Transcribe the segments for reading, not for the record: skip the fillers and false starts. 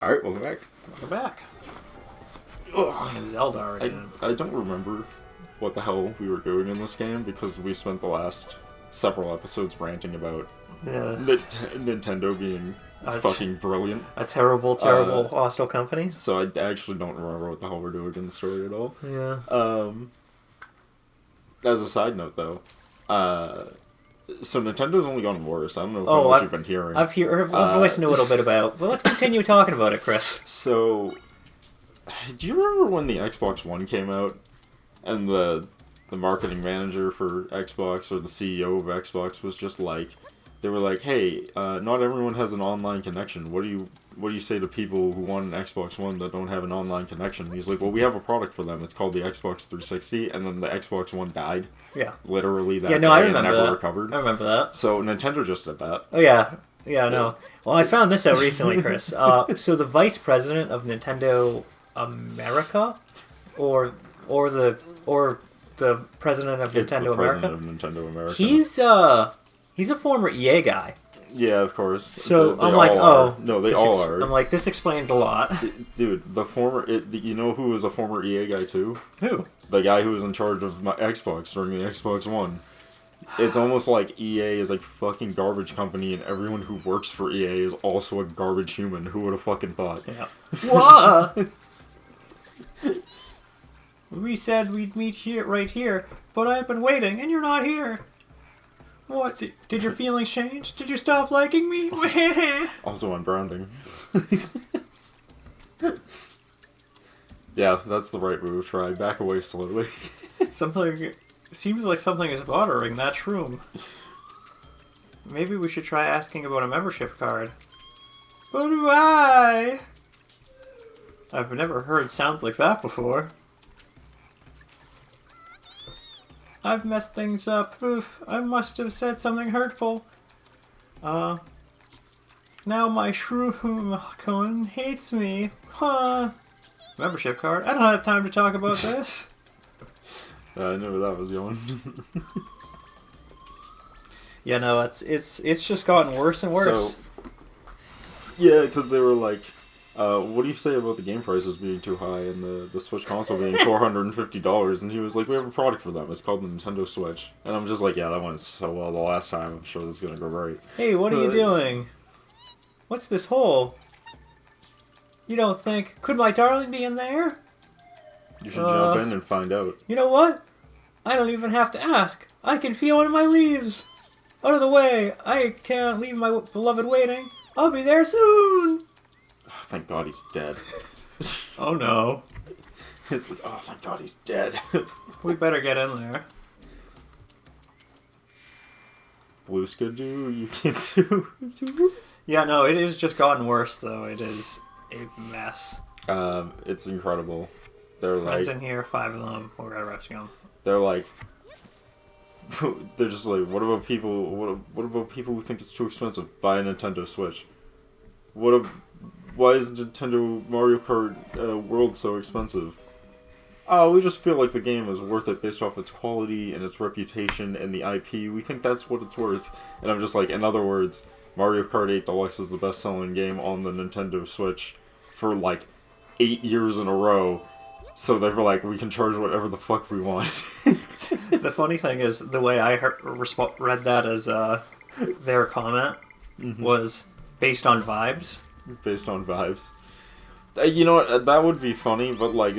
Alright, welcome back. Welcome back. Playing Zelda already. I don't remember what the hell we were doing in this game because we spent the last several episodes ranting about Nintendo being fucking brilliant. A terrible hostile company. So I actually don't remember what the hell we're doing in the story at all. Yeah. As a side note, though, so Nintendo's only gotten worse. I don't know what you've been hearing. I've listened a little bit about. Well, let's continue talking about it, Chris. So, do you remember when the Xbox One came out, and the marketing manager for Xbox or the CEO of Xbox was just like, they were like, "Hey, not everyone has an online connection. What do you say to people who want an Xbox One that don't have an online connection?" And he's like, "Well, we have a product for them. It's called the Xbox 360," and then the Xbox One died. Yeah. Literally that day I remember never that. recovered. I remember that. So Nintendo just did that. Oh yeah. Yeah, I know. Well, I found this out recently, Chris. So the vice president of Nintendo America, or the president of It's Nintendo the America. president of Nintendo America. He's a former EA guy. Yeah, of course. So They I'm like, all are. No, they all are. I'm like, this explains a lot. Dude, you know who was a former EA guy too? Who? The guy who was in charge of my Xbox during the Xbox One. It's almost like EA is like fucking garbage company, and everyone who works for EA is also a garbage human. Who would have fucking thought? Yeah. What? We said we'd meet right here, but I've been waiting, and you're not here. What? Did your feelings change? Did you stop liking me? Also, I'm grounding. Yeah, that's the right move. Try back away slowly. Seems like something is bothering that shroom. Maybe we should try asking about a membership card. But why? I've never heard sounds like that before. I've messed things up. Oof, I must have said something hurtful. Now my shroom hates me. Huh. Membership card? I don't have time to talk about this. I knew where that was going. Yeah, no, it's just gotten worse and worse. So, yeah, because they were like, what do you say about the game prices being too high and the Switch console being $450? And he was like, we have a product for them. It's called the Nintendo Switch. And I'm just like, yeah, that went so well the last time. I'm sure this is going to go great. Hey, what are you doing? What's this hole? You don't think... Could my darling be in there? You should jump in and find out. You know what? I don't even have to ask. I can feel one of my leaves. Out of the way. I can't leave my beloved waiting. I'll be there soon. Oh, thank God he's dead. Oh no. It's like, oh, thank God he's dead. We better get in there. Blue Skidoo, you can't do. Yeah, no, it has just gotten worse, though. It is a mess. It's incredible. They're Friends like, in here, 5 of them. We're gonna rush them. they're like, they're just like, what about people? What about people who think it's too expensive? Buy a Nintendo Switch. Why is Nintendo Mario Kart World so expensive? Oh, we just feel like the game is worth it based off its quality and its reputation and the IP. We think that's what it's worth. And I'm just like, in other words, Mario Kart 8 Deluxe is the best-selling game on the Nintendo Switch for like 8 years in a row. So they were like, we can charge whatever the fuck we want. The funny thing is, the way I read that as their comment was based on vibes. Based on vibes. You know what? That would be funny, but like,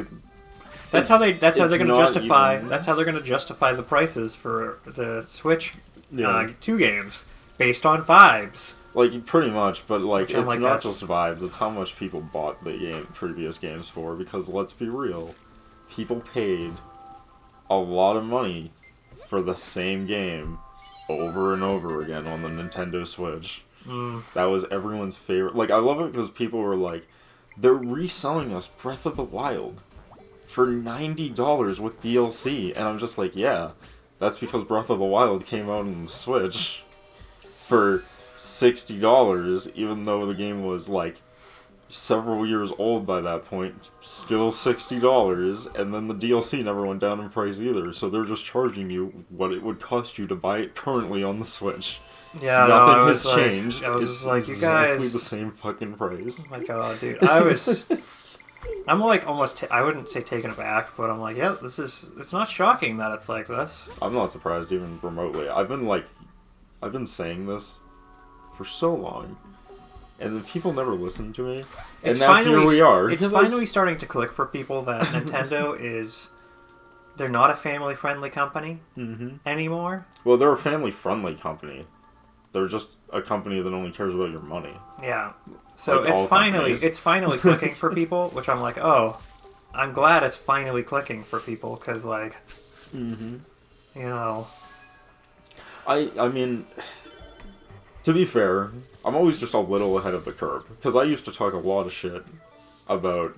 That's how they're going to justify. Even... That's how they're going to justify the prices for the Switch 2 games based on vibes. Like, pretty much, but like, it's like, not just vibes. It's how much people bought the previous games for. Because let's be real, people paid a lot of money for the same game over and over again on the Nintendo Switch. That was everyone's favorite. Like, I love it because people were like, they're reselling us Breath of the Wild for $90 with DLC. And I'm just like, yeah, that's because Breath of the Wild came out on the Switch for $60, even though the game was like several years old by that point. Still $60, and then the DLC never went down in price either. So they're just charging you what it would cost you to buy it currently on the Switch. Yeah, Nothing has changed. I was It's just like, you exactly guys. the same fucking price. Oh my god, dude. I'm like almost, I wouldn't say taken aback, but I'm like, yeah, it's not shocking that it's like this. I'm not surprised even remotely. I've been saying this for so long, and then people never listen to me. And now here we are. It's finally starting to click for people that Nintendo they're not a family-friendly company anymore. Well, they're a family-friendly company. They're just a company that only cares about your money. Yeah. So Like it's finally clicking for people, which I'm like, oh, I'm glad it's finally clicking for people, because like, you know. I mean, to be fair, I'm always just a little ahead of the curve, because I used to talk a lot of shit about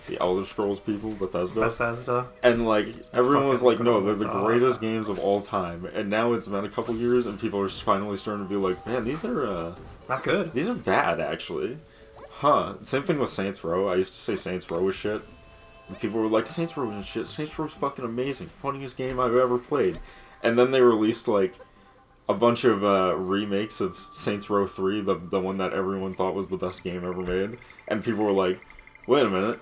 the Elder Scrolls people, Bethesda. And like, everyone was like, no, they're the greatest games of all time. And now it's been a couple years, and people are finally starting to be like, man, these are not good. These are bad, actually. Huh. Same thing with Saints Row. I used to say Saints Row was shit. And people were like, Saints Row isn't shit. Saints Row's fucking amazing. Funniest game I've ever played. And then they released, like, a bunch of remakes of Saints Row 3, the one that everyone thought was the best game ever made. And people were like, wait a minute.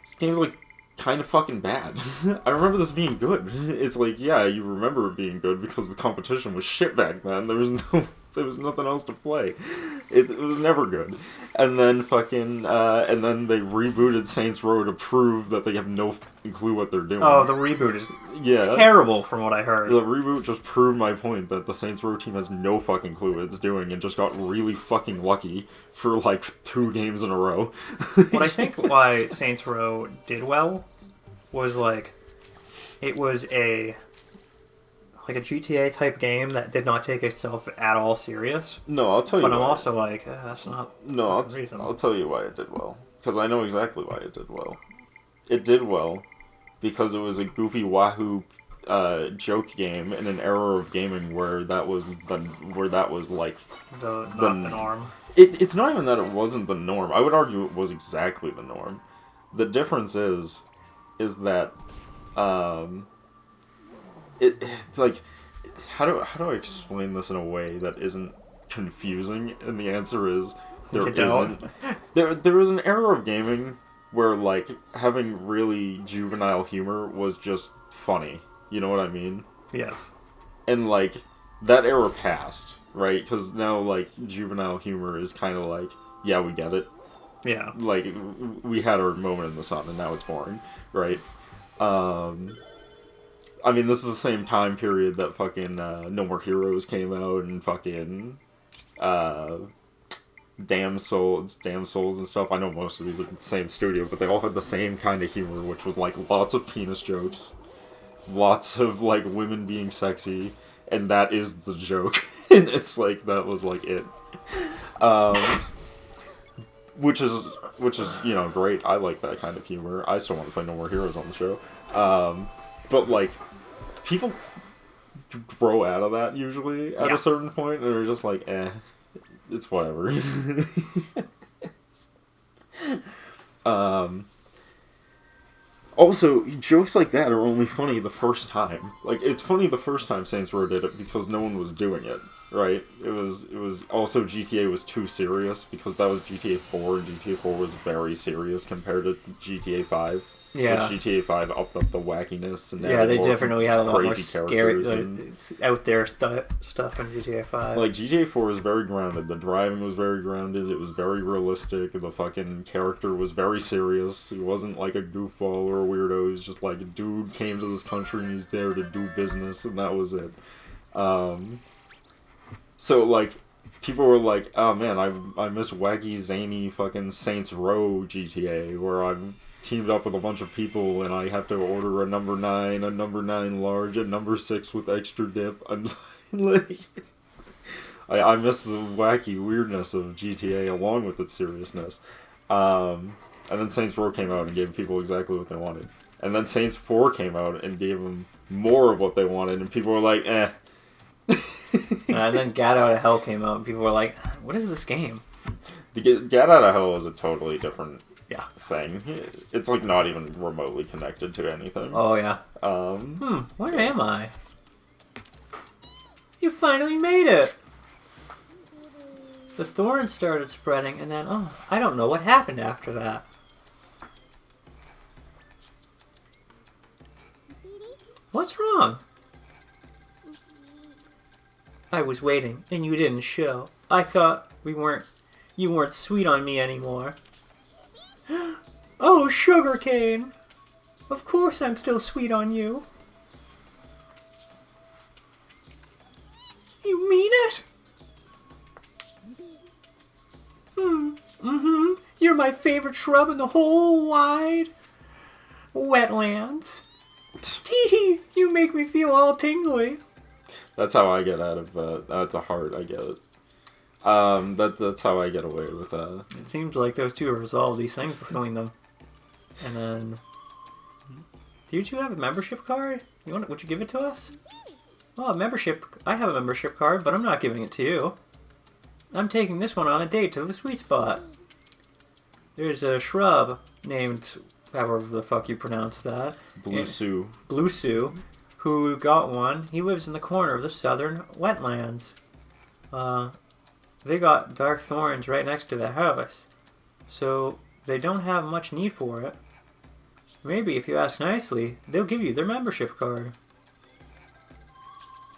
This game's, like, kind of fucking bad. I remember this being good. It's like, yeah, you remember it being good because the competition was shit back then. There was nothing else to play. It was never good. And then and then they rebooted Saints Row to prove that they have no fucking clue what they're doing. Oh, the reboot is terrible from what I heard. The reboot just proved my point that the Saints Row team has no fucking clue what it's doing and just got really fucking lucky for like 2 games in a row. What I think why Saints Row did well was like, it was a GTA type game that did not take itself at all serious. No, I'll tell you. But I'm also like, that's not. No, I'll tell you why it did well, because I know exactly why it did well. It did well because it was a goofy wahoo joke game in an era of gaming where that was like the norm. It's not even that it wasn't the norm. I would argue it was exactly the norm. The difference is that like, how do I explain this in a way that isn't confusing? And the answer is there isn't. There was an era of gaming where like having really juvenile humor was just funny. You know what I mean? Yes. And like that era passed, right? Because now like juvenile humor is kind of like, yeah, we get it. Yeah. Like we had our moment in the sun, and now it's boring, right? I mean, this is the same time period that fucking No More Heroes came out, and fucking Damn Souls and stuff. I know most of these are the same studio, but they all had the same kind of humor, which was like lots of penis jokes, lots of like women being sexy, and that is the joke. And it's like, that was like it. Which is you know, great. I like that kind of humor. I still want to play No More Heroes on the show. But like, people grow out of that usually at a certain point, and they're just like, it's whatever. Also, jokes like that are only funny the first time. Like, it's funny the first time Saints Row did it because no one was doing it, right? It was also GTA was too serious because that was GTA 4, and GTA 4 was very serious compared to GTA 5. Yeah. Like GTA 5 upped up the wackiness, and they definitely had a lot more scary, and out there stuff in GTA 5. Like, GTA 4 was very grounded. The driving was very grounded. It was very realistic. The fucking character was very serious. He wasn't like a goofball or a weirdo. He was just like, a dude came to this country and he's there to do business, and that was it. So like, people were like, oh man, I miss wacky, zany fucking Saints Row GTA, where I'm teamed up with a bunch of people and I have to order a number 9 large, a number 6 with extra dip. I'm like, I miss the wacky weirdness of GTA along with its seriousness. And then Saints Row came out and gave people exactly what they wanted. And then Saints 4 came out and gave them more of what they wanted, and people were like, eh. And then Gat Out of Hell came out, and people were like, what is this game? The Gat Out of Hell is a totally different thing. It's like not even remotely connected to anything. Oh, yeah. Where am I? You finally made it! the thorns started spreading, and then, oh, I don't know what happened after that. What's wrong? I was waiting, and you didn't show. I thought you weren't sweet on me anymore. Oh, sugarcane! Of course I'm still sweet on you. You mean it? You're my favorite shrub in the whole wide wetlands. Tee, you make me feel all tingly. That's how I get out of, that's a heart, I get it. That's how I get away with, It seems like those two have resolved these things between them. And then... Do you two have a membership card? Would you give it to us? Well, I have a membership card, but I'm not giving it to you. I'm taking this one on a date to the sweet spot. There's a shrub named, however the fuck you pronounce that. Blue Sue. Blue Sue, who got one. He lives in the corner of the southern wetlands. They got dark thorns right next to their house, so they don't have much need for it. Maybe if you ask nicely, they'll give you their membership card.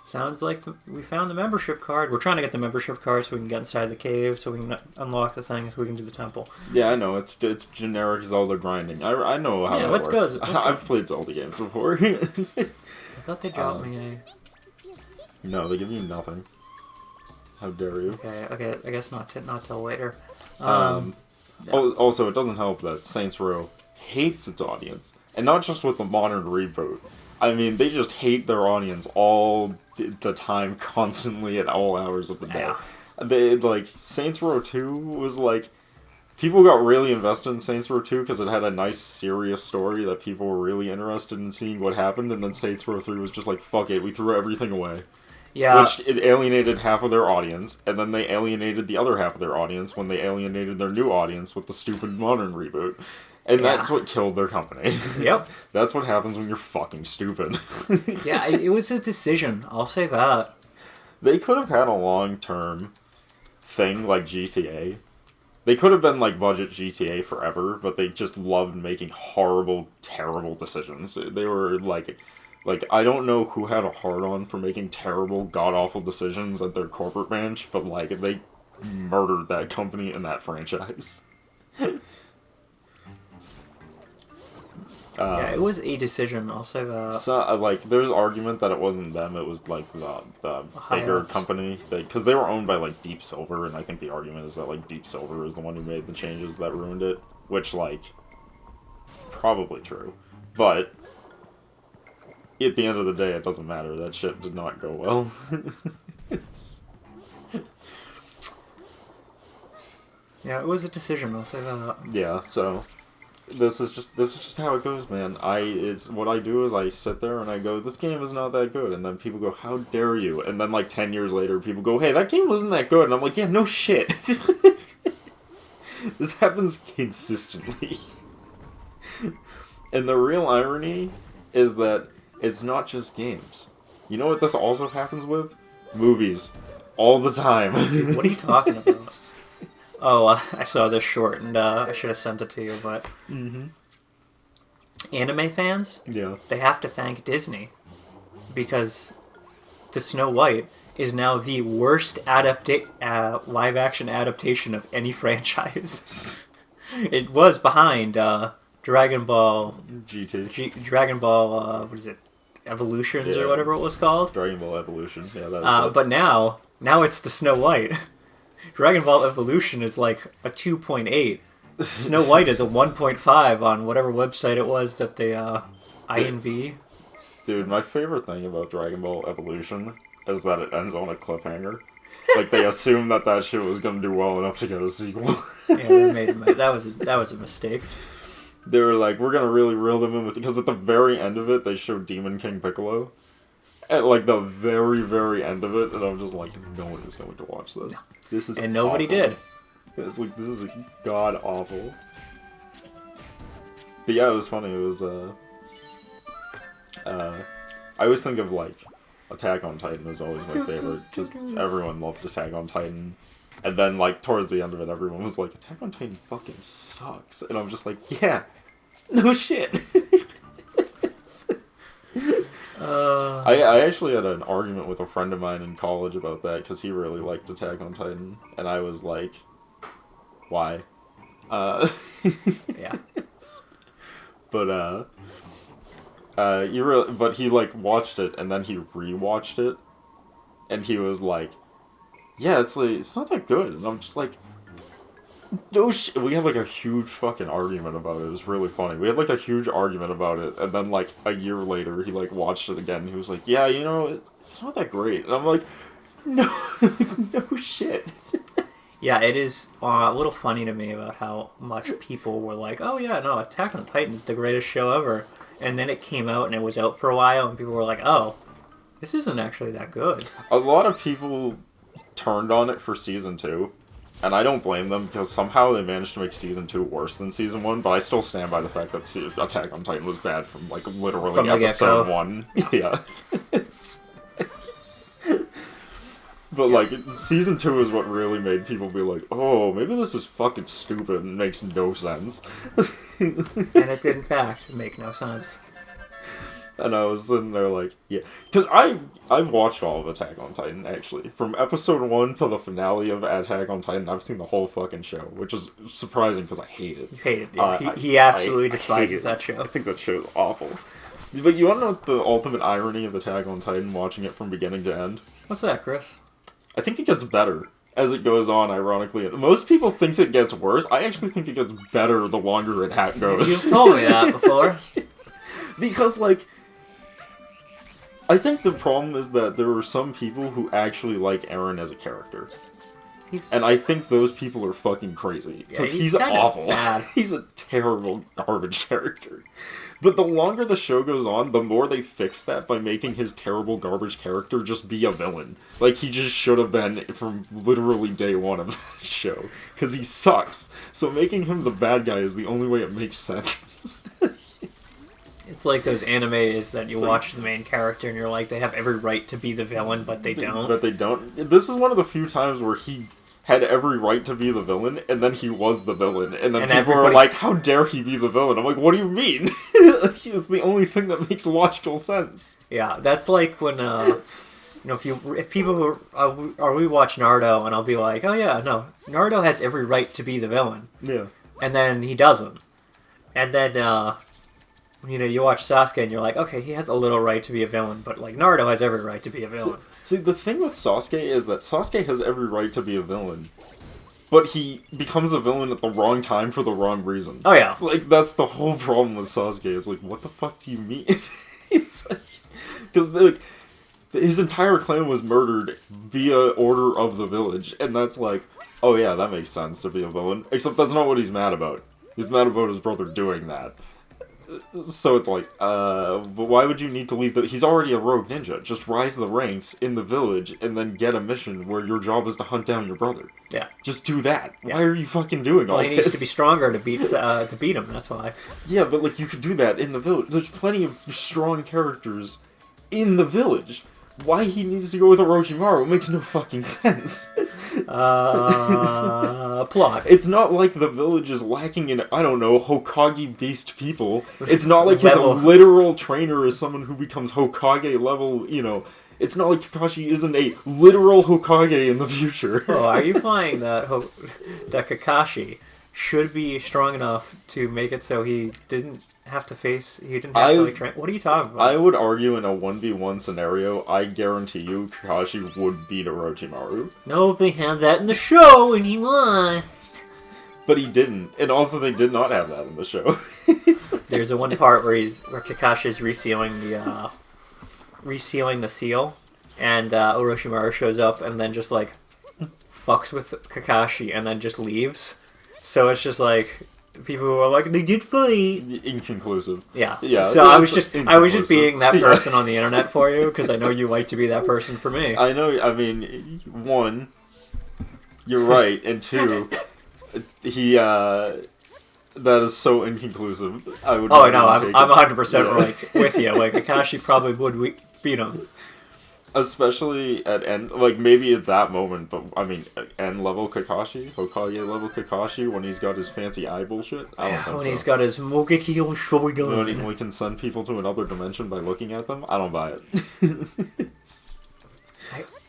Sounds like we found the membership card. We're trying to get the membership card so we can get inside the cave, so we can unlock the thing, so we can do the temple. Yeah, I know. It's generic Zelda grinding. I know how that works. I've played Zelda games before. I thought they dropped me a... No, they give you nothing. How dare you? Okay. I guess not till later. Yeah. Also, it doesn't help that Saints Row hates its audience, and not just with the modern reboot. I mean, they just hate their audience all the time, constantly, at all hours of the day. Yeah. They, like, Saints Row 2 was, like... People got really invested in Saints Row 2 because it had a nice, serious story that people were really interested in seeing what happened, and then Saints Row 3 was just like, fuck it, we threw everything away. Yeah. Which it alienated half of their audience, and then they alienated the other half of their audience when they alienated their new audience with the stupid modern reboot. And that's what killed their company. Yep. That's what happens when you're fucking stupid. Yeah, it was a decision. I'll say that. They could have had a long-term thing like GTA. They could have been like budget GTA forever, but they just loved making horrible, terrible decisions. They were like, I don't know who had a hard-on for making terrible, god-awful decisions at their corporate branch, but like, they murdered that company and that franchise. Yeah, it was a decision, I'll say that. So, like, there's argument that it wasn't them, it was, like, the bigger company. Because they were owned by, like, Deep Silver, and I think the argument is that, like, Deep Silver is the one who made the changes that ruined it. Which, like, probably true. But, at the end of the day, it doesn't matter. That shit did not go well. Yeah, it was a decision, I'll say that. Yeah, so... This is just how it goes, man. What I do is I sit there and I go, this game is not that good, and then people go, how dare you? And then like 10 years later, people go, hey, that game wasn't that good, and I'm like, yeah, no shit. This happens consistently. And the real irony is that it's not just games. You know what this also happens with? Movies. All the time. Dude, what are you talking about? Oh, I saw this short, and I should have sent it to you, but... Mm-hmm. Anime fans? Yeah. They have to thank Disney, because the Snow White is now the worst live-action adaptation of any franchise. It was behind Dragon Ball... Dragon Ball, what is it? Evolutions, or whatever it was called? Dragon Ball Evolution, yeah, that's but now it's the Snow White. Dragon Ball Evolution is like a 2.8. Snow White is a 1.5 on whatever website it was that they, INV. Dude, my favorite thing about Dragon Ball Evolution is that it ends on a cliffhanger. Like, they assumed that shit was gonna do well enough to get a sequel. Yeah, they made it. That was a mistake. They were like, we're gonna really reel them in with... Because at the very end of it, they showed Demon King Piccolo. At, like, the very, very end of it, and I'm just like, no one is going to watch this. This is And nobody awful. did. It's like, this is god-awful. But yeah, it was funny. It was, I always think of, like, Attack on Titan is always my favorite, because everyone loved Attack on Titan. And then, like, towards the end of it, everyone was like, Attack on Titan fucking sucks. And I'm just like, yeah, no shit. I actually had an argument with a friend of mine in college about that, because he really liked Attack on Titan. And I was like, why? Yeah. But, but he, like, watched it, and then he rewatched it. And he was like, yeah, it's like, it's not that good. And I'm just like, no shit. We had like a huge fucking argument about it. It was really funny. We had like a huge argument about it. And then like a year later, he like watched it again. And he was like, yeah, you know, it's not that great. And I'm like, no, no shit. Yeah, it is a little funny to me about how much people were like, oh yeah, no, Attack on Titan is the greatest show ever. And then it came out and it was out for a while and people were like, oh, this isn't actually that good. A lot of people turned on it for season 2, and I don't blame them because somehow they managed to make season 2 worse than season 1. But I still stand by the fact that Attack on Titan was bad from like literally from episode 1. Yeah. But like season 2 is what really made people be like, oh, maybe this is fucking stupid and makes no sense. And it did in fact make no sense. And I was sitting there like, yeah. Because I've watched all of Attack on Titan, actually. From episode 1 to the finale of Attack on Titan, I've seen the whole fucking show. Which is surprising because I hate it. You hate it, yeah. He absolutely despises that show. I think that show's awful. But you want to know what the ultimate irony of Attack on Titan, watching it from beginning to end? What's that, Chris? I think it gets better as it goes on, ironically. Most people think it gets worse. I actually think it gets better the longer it goes. You've told me that before. Because, like, I think the problem is that there are some people who actually like Eren as a character. And I think those people are fucking crazy. Because he's awful. He's a terrible garbage character. But the longer the show goes on, the more they fix that by making his terrible garbage character just be a villain. Like, he just should have been from literally day one of the show. Because he sucks. So making him the bad guy is the only way it makes sense. It's like those animes that you watch the main character and you're like, they have every right to be the villain, but they don't. But they don't. This is one of the few times where he had every right to be the villain, and then he was the villain. And then people were like, how dare he be the villain? I'm like, what do you mean? It's the only thing that makes logical sense. Yeah, that's like when, if people who we watch Naruto, and I'll be like, oh yeah, no, Naruto has every right to be the villain. Yeah. And then he doesn't. And then, you watch Sasuke and you're like, okay, he has a little right to be a villain, but like Naruto has every right to be a villain. See, the thing with Sasuke is that Sasuke has every right to be a villain, but he becomes a villain at the wrong time for the wrong reason. Oh yeah. Like, that's the whole problem with Sasuke. It's like, what the fuck do you mean? It's like, because like, his entire clan was murdered via order of the village, and that's like, oh yeah, that makes sense to be a villain. Except that's not what he's mad about. He's mad about his brother doing that. So it's like, but why would you need to leave he's already a rogue ninja. Just rise the ranks in the village and then get a mission where your job is to hunt down your brother. Yeah. Just do that. Yeah. Why are you fucking doing all this? He needs to be stronger to beat him, that's why. Yeah, but like, you could do that in the village. There's plenty of strong characters in the village. Why he needs to go with Orochimaru makes no fucking sense. Plot. It's not like the village is lacking in, I don't know, Hokage-based people. It's not like his literal trainer is someone who becomes Hokage level, It's not like Kakashi isn't a literal Hokage in the future. Oh, are you implying that Kakashi should be strong enough to make it so he didn't have to train? What are you talking about? I would argue in a 1v1 scenario, I guarantee you Kakashi would beat Orochimaru. No, they had that in the show and he lost. But he didn't. And also they did not have that in the show. There's one part where Kakashi is resealing the seal, and Orochimaru shows up and then just like fucks with Kakashi and then just leaves. So it's just like, people who are like, they did fight. Inconclusive. Yeah. Yeah. So I was just being that person on the internet for you, because I know you like to be that person for me. I know. I mean, one, you're right, and two, that is so inconclusive. I would. Oh no, I'm 100% right with you. Like, Kakashi probably would beat him. Especially at end, like, maybe at that moment, but, I mean, at end level Kakashi, Hokage level Kakashi, when he's got his fancy eye bullshit? I don't think when so. he's got his Mogeki on Shogun. When we can send people to another dimension by looking at them? I don't buy it.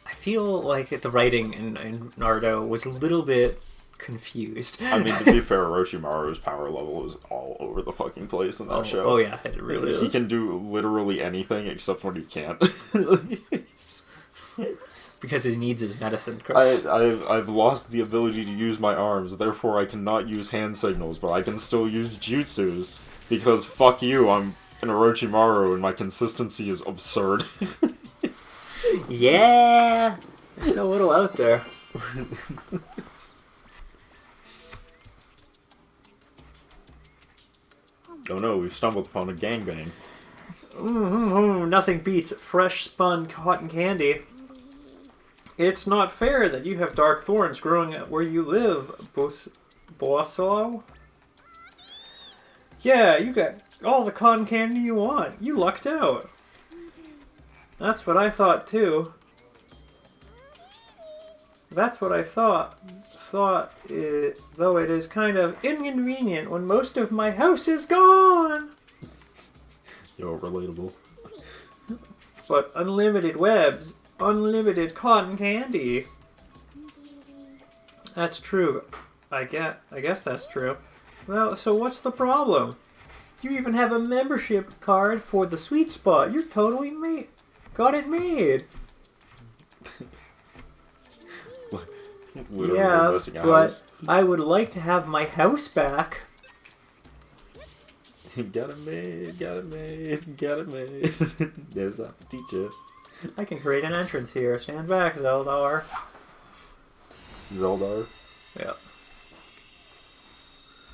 I feel like the writing in Naruto was a little bit confused. I mean, to be fair, Orochimaru's power level is all over the fucking place in that show. Oh yeah, it really is. He can do literally anything except when he can't. Because he needs his medicine, Chris. I've lost the ability to use my arms, therefore I cannot use hand signals, but I can still use jutsus. Because fuck you, I'm an Orochimaru and my consistency is absurd. Yeah! It's a little out there. Oh no, we've stumbled upon a gangbang. Nothing beats fresh spun cotton candy. It's not fair that you have dark thorns growing where you live, Bossolo. Yeah, you got all the cotton candy you want. You lucked out. That's what I thought too. That's what I thought. Though it is kind of inconvenient when most of my house is gone. Yo, relatable. But unlimited webs, unlimited cotton candy. That's true. I guess that's true. Well, so what's the problem? You even have a membership card for the sweet spot. You're totally got it made. Literally yeah, missing a but house. I would like to have my house back. Got it made. There's a teacher. I can create an entrance here. Stand back, Zeldar. Zeldar? Yeah.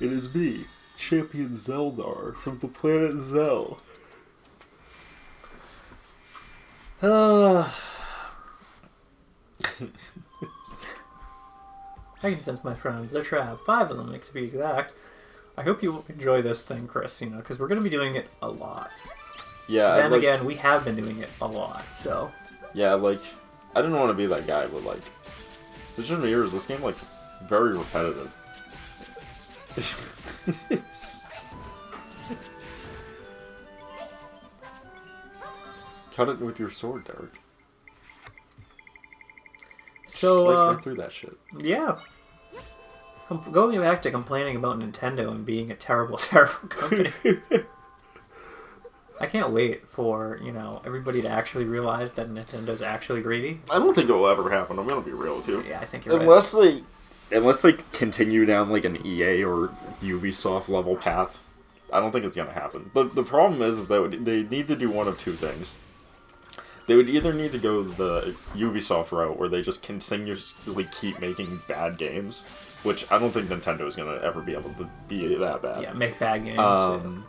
It is me, Champion Zeldar, from the planet Zel. I can sense my friends. They're trapped. 5 of them, to be exact. I hope you enjoy this thing, Chris, because we're going to be doing it a lot. Yeah. Then again, we have been doing it a lot, so... Yeah, like, I didn't want to be that guy, but, like, Citrus Mirrors, this game, like, very repetitive. Cut it with your sword, Derek. So, slice right through that shit. Yeah. Going back to complaining about Nintendo and being a terrible, terrible company. I can't wait for, everybody to actually realize that Nintendo's actually greedy. I don't think it will ever happen. I'm gonna be real with you. Yeah, I think you're right. Unless they continue down like an EA or Ubisoft level path, I don't think it's gonna happen. The problem is that they need to do one of two things. They would either need to go the Ubisoft route, where they just continuously keep making bad games, which I don't think Nintendo is going to ever be able to be that bad. Yeah, make bad games.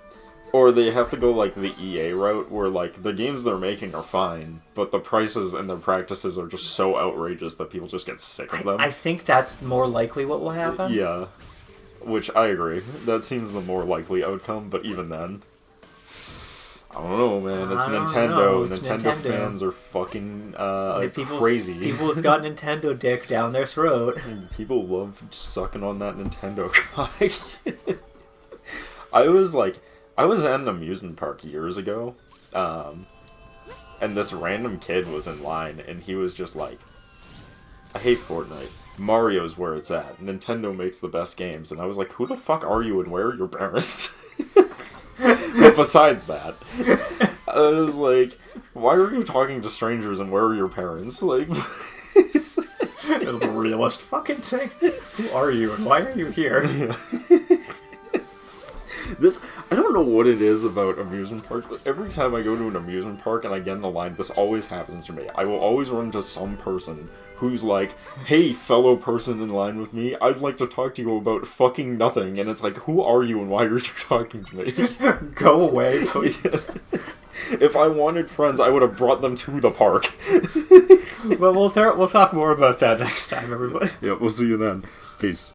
Or they have to go like the EA route, where like the games they're making are fine, but the prices and their practices are just so outrageous that people just get sick of them. I think that's more likely what will happen. Yeah, which I agree. That seems the more likely outcome, but even then... I don't know, man. It's Nintendo. Nintendo fans are fucking crazy. People has got Nintendo dick down their throat. People love sucking on that Nintendo cock. I was at an amusement park years ago, and this random kid was in line, and he was just like, I hate Fortnite. Mario's where it's at. Nintendo makes the best games. And I was like, who the fuck are you and where are your parents? But besides that, I was like, why are you talking to strangers and where are your parents? Like, it's the realest fucking thing. Who are you and why are you here? Yeah. I don't know what it is about amusement parks, but every time I go to an amusement park and I get in a line, this always happens to me. I will always run into some person who's like, hey, fellow person in line with me, I'd like to talk to you about fucking nothing. And it's like, who are you and why are you talking to me? Go away, please. Yeah. If I wanted friends, I would have brought them to the park. Well, we'll talk more about that next time, everybody. Yeah, we'll see you then. Peace.